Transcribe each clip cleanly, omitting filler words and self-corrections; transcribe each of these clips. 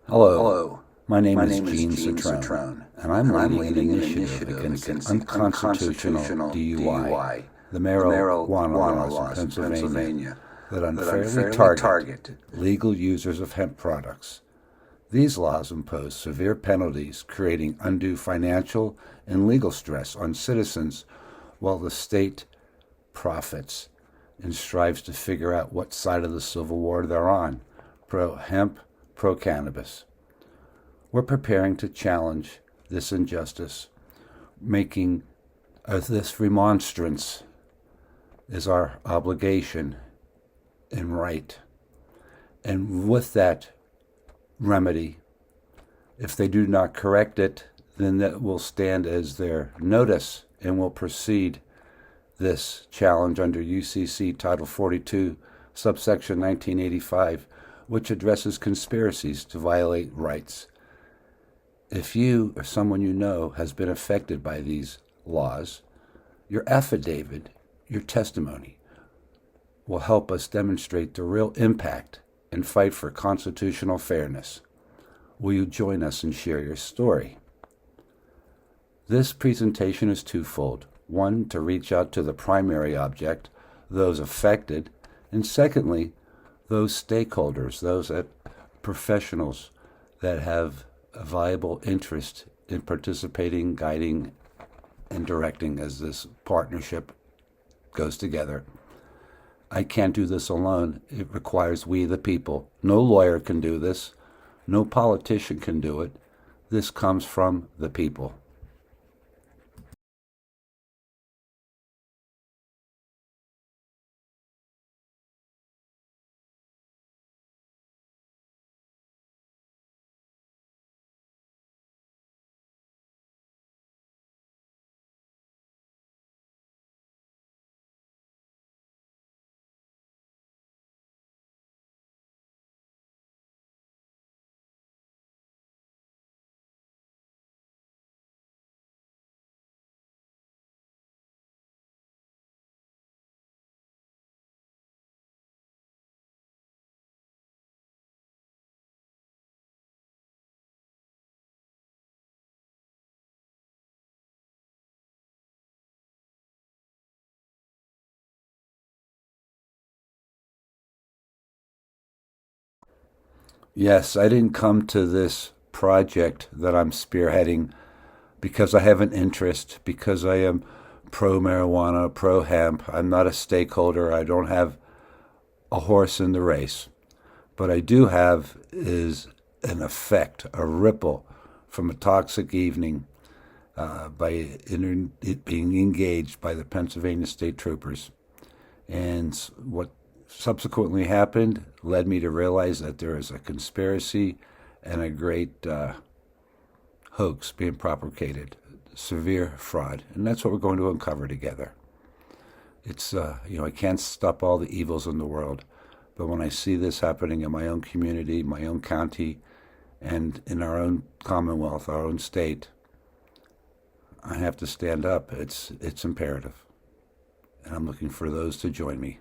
Hello, my name is Gene Citrone, and I'm leading an initiative against unconstitutional DUI, the marijuana laws in Pennsylvania that unfairly target legal users of hemp products. These laws impose severe penalties, creating undue financial and legal stress on citizens, while the state profits and strives to figure out what side of the Civil War they're on, pro-hemp, pro-cannabis. We're preparing to challenge this injustice, making this remonstrance is our obligation and right. And with that remedy, if they do not correct it, then that will stand as their notice and will proceed this challenge under UCC Title 42, subsection 1985, which addresses conspiracies to violate rights. If you or someone you know has been affected by these laws, your affidavit, your testimony, will help us demonstrate the real impact and fight for constitutional fairness. Will you join us and share your story? This presentation is twofold. One, to reach out to the primary object, those affected, and secondly, those stakeholders, those professionals that have a viable interest in participating, guiding, and directing as this partnership goes together. I can't do this alone. It requires we, the people. No lawyer can do this. No politician can do it. This comes from the people. Yes, I didn't come to this project that I'm spearheading because I have an interest, because I am pro marijuana, pro hemp. I'm not a stakeholder. I don't have a horse in the race. But I do have is an effect, a ripple from a toxic evening by it being engaged by the Pennsylvania State Troopers. And what subsequently happened led me to realize that there is a conspiracy and a great hoax being propagated, severe fraud, and that's what we're going to uncover together. It's I can't stop all the evils in the world, but when I see this happening in my own community, my own county, and in our own commonwealth, our own state, I have to stand up. It's imperative, and I'm looking for those to join me.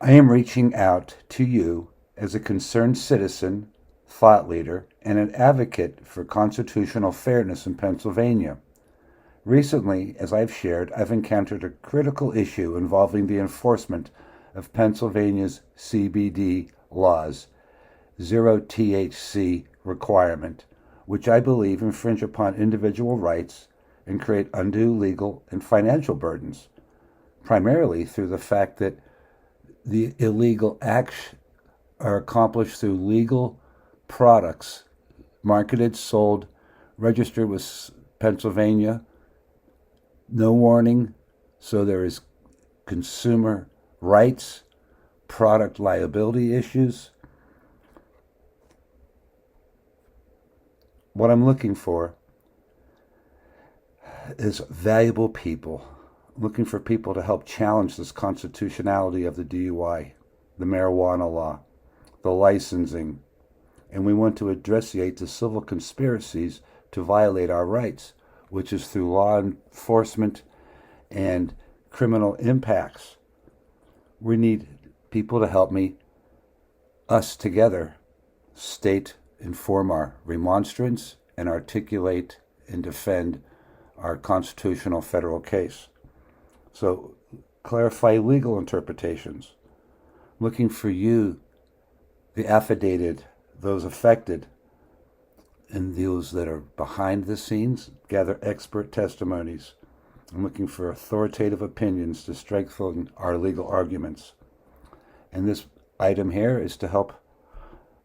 I am reaching out to you as a concerned citizen, thought leader, and an advocate for constitutional fairness in Pennsylvania. Recently, as I've shared, I've encountered a critical issue involving the enforcement of Pennsylvania's CBD laws, zero THC requirement, which I believe infringe upon individual rights and create undue legal and financial burdens, primarily through the fact that the illegal acts are accomplished through legal products marketed, sold, registered with Pennsylvania, no warning, so there is consumer rights, product liability issues. What I'm looking for is valuable people looking for people to help challenge this constitutionality of the DUI, the marijuana law, the licensing, and we want to address the civil conspiracies to violate our rights, which is through law enforcement and criminal impacts. We need people to help us together, state, inform our remonstrance, and articulate and defend our constitutional federal case. So clarify legal interpretations. Looking for you, the affidavit, those affected, and those that are behind the scenes, gather expert testimonies. I'm looking for authoritative opinions to strengthen our legal arguments. And this item here is to help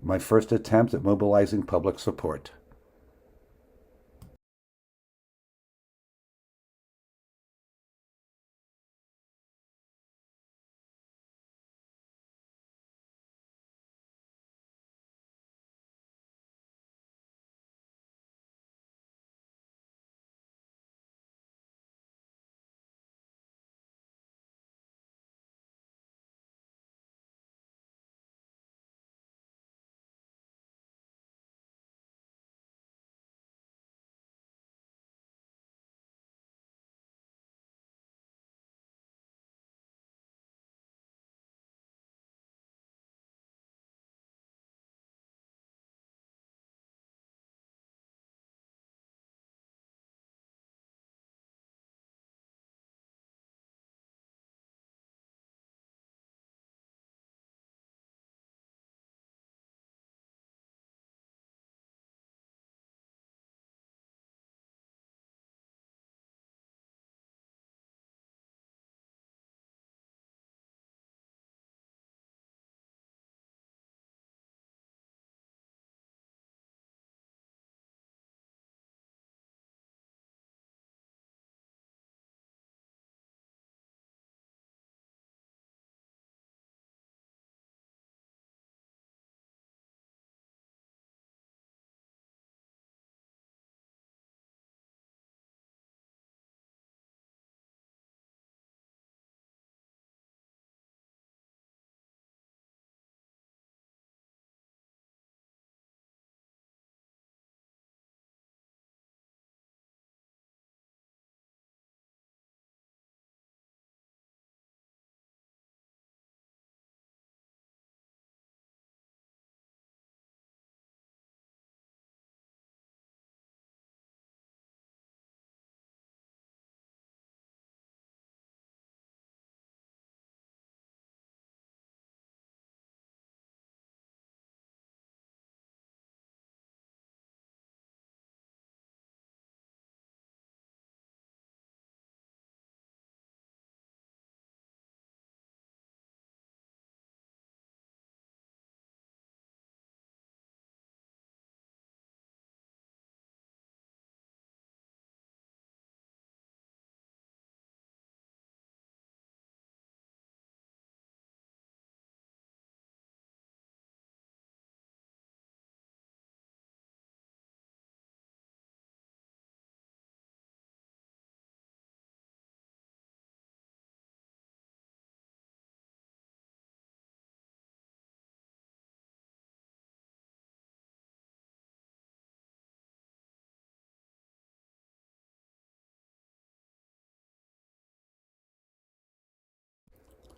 my first attempt at mobilizing public support.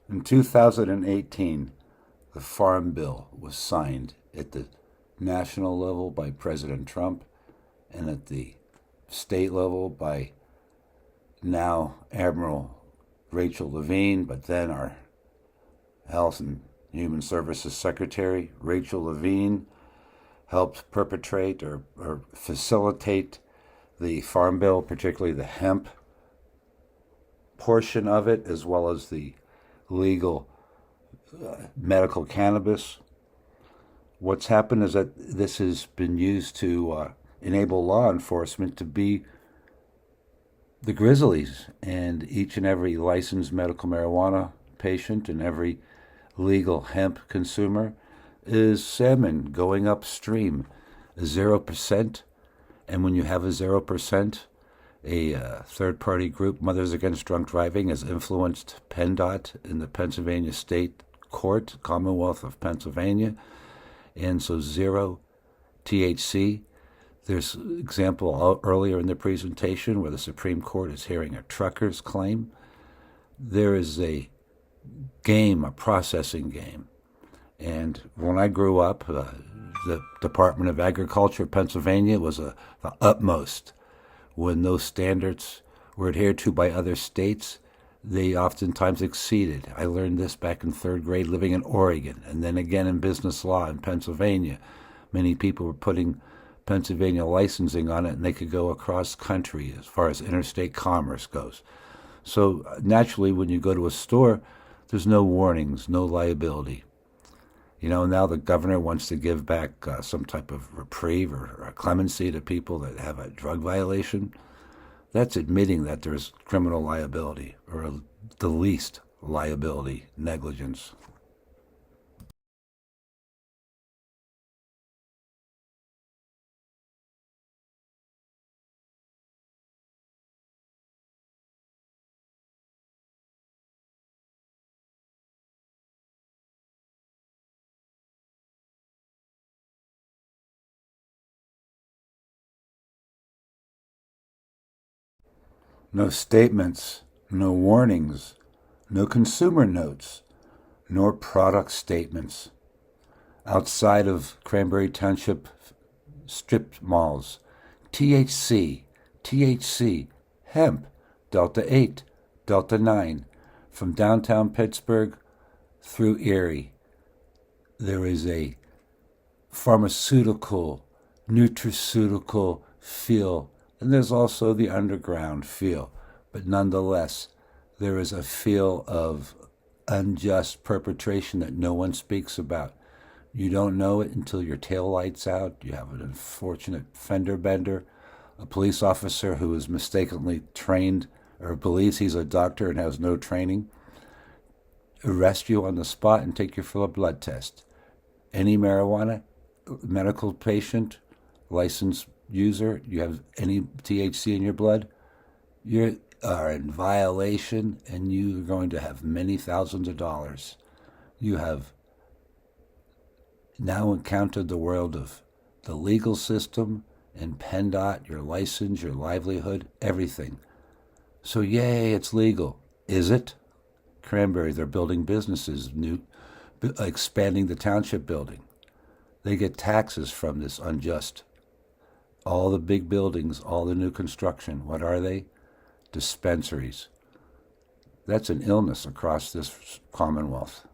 In 2018, the Farm Bill was signed at the national level by President Trump and at the state level by now Admiral Rachel Levine, but then our Health and Human Services Secretary, Rachel Levine, helped perpetrate or facilitate the Farm Bill, particularly the hemp portion of it, as well as the legal medical cannabis. What's happened is that this has been used to enable law enforcement to be the grizzlies, and each and every licensed medical marijuana patient and every legal hemp consumer is salmon going upstream, 0%. And when you have a 0%, A third-party group, Mothers Against Drunk Driving, has influenced PennDOT in the Pennsylvania State Court, Commonwealth of Pennsylvania, and so zero THC. There's an example earlier in the presentation where the Supreme Court is hearing a trucker's claim. There is a game, a processing game. And when I grew up, the Department of Agriculture of Pennsylvania was the utmost. When those standards were adhered to by other states, they oftentimes exceeded. I learned this back in third grade living in Oregon, and then again in business law in Pennsylvania. Many people were putting Pennsylvania licensing on it, and they could go across country as far as interstate commerce goes. So naturally, when you go to a store, there's no warnings, no liability. You know, now the governor wants to give back some type of reprieve or clemency to people that have a drug violation. That's admitting that there's criminal liability, or the least liability, negligence. No statements, no warnings, no consumer notes, nor product statements. Outside of Cranberry Township strip malls, THC, THC, hemp, Delta 8, Delta 9, from downtown Pittsburgh through Erie. There is a pharmaceutical, nutraceutical feel, and there's also the underground feel. But nonetheless, there is a feel of unjust perpetration that no one speaks about. You don't know it until your tail lights out. You have an unfortunate fender bender, a police officer who is mistakenly trained or believes he's a doctor and has no training, arrest you on the spot and take you for a blood test. Any marijuana, medical patient, licensed user, you have any THC in your blood, you are in violation, and you are going to have many thousands of dollars. You have now encountered the world of the legal system and PennDOT, your license, your livelihood, everything. So yay, it's legal. Is it? Cranberry, they're building businesses, expanding the township building. They get taxes from this unjust. All the big buildings, all the new construction, what are they? Dispensaries. That's an illness across this Commonwealth.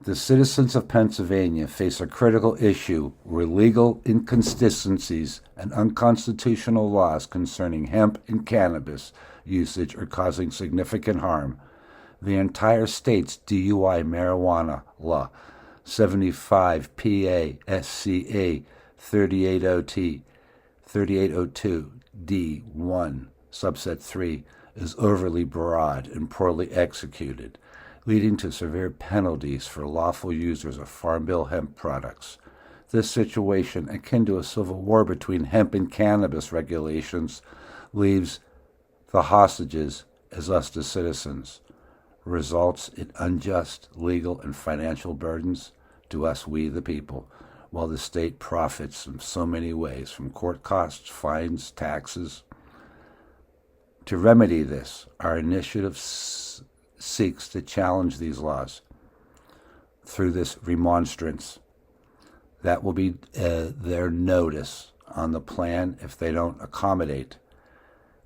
The citizens of Pennsylvania face a critical issue where legal inconsistencies and unconstitutional laws concerning hemp and cannabis usage are causing significant harm. The entire state's DUI marijuana law, 75 PA-SCA 3802 D1, subset 3, is overly broad and poorly executed, leading to severe penalties for lawful users of Farm Bill hemp products. This situation, akin to a civil war between hemp and cannabis regulations, leaves the hostages as us the citizens, results in unjust legal and financial burdens to us, we the people, while the state profits in so many ways, from court costs, fines, taxes. To remedy this, our initiative seeks to challenge these laws through this remonstrance. That will be their notice on the plan if they don't accommodate,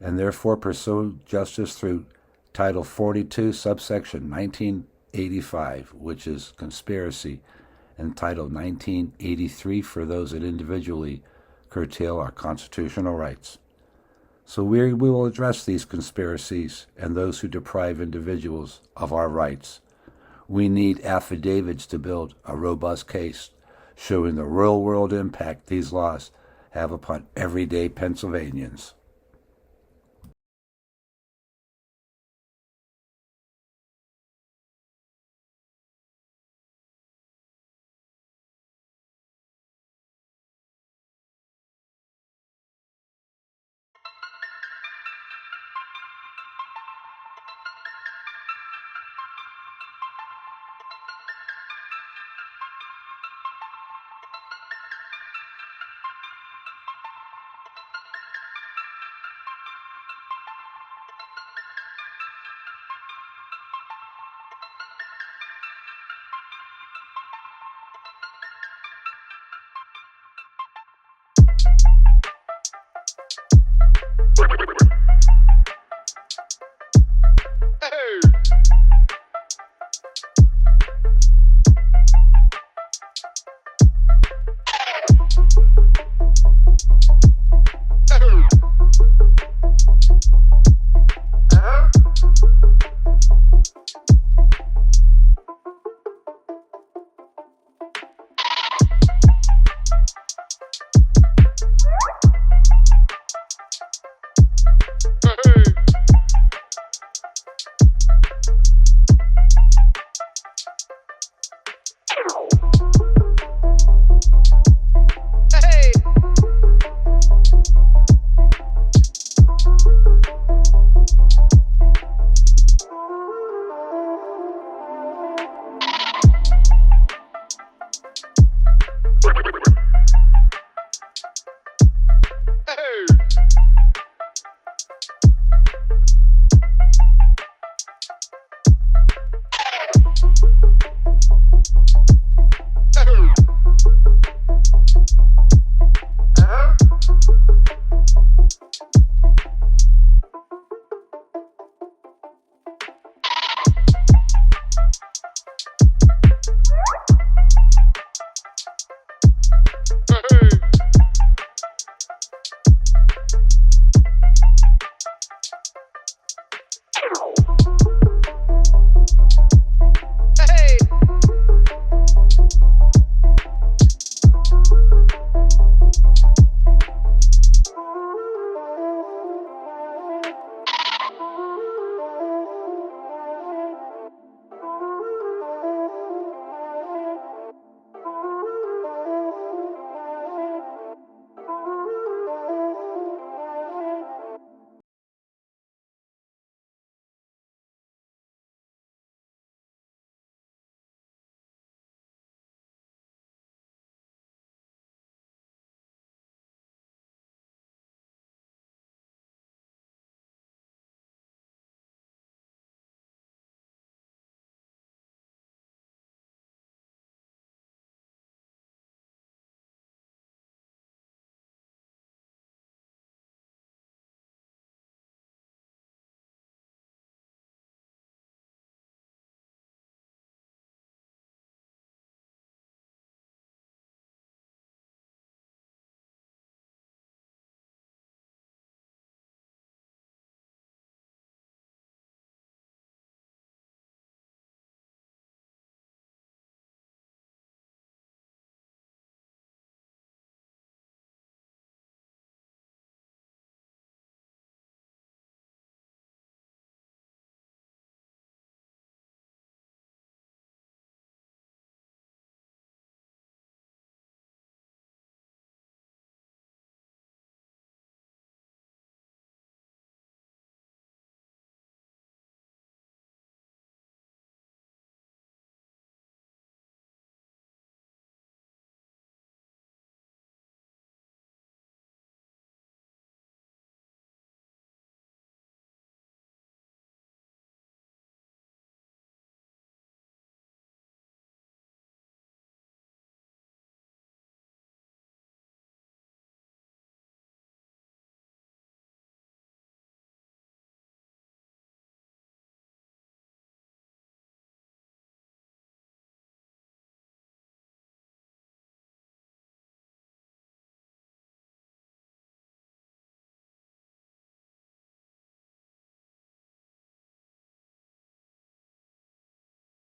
and therefore pursue justice through Title 42, subsection 1985, which is conspiracy, and Title 1983 for those that individually curtail our constitutional rights. So we will address these conspiracies and those who deprive individuals of our rights. We need affidavits to build a robust case showing the real-world impact these laws have upon everyday Pennsylvanians.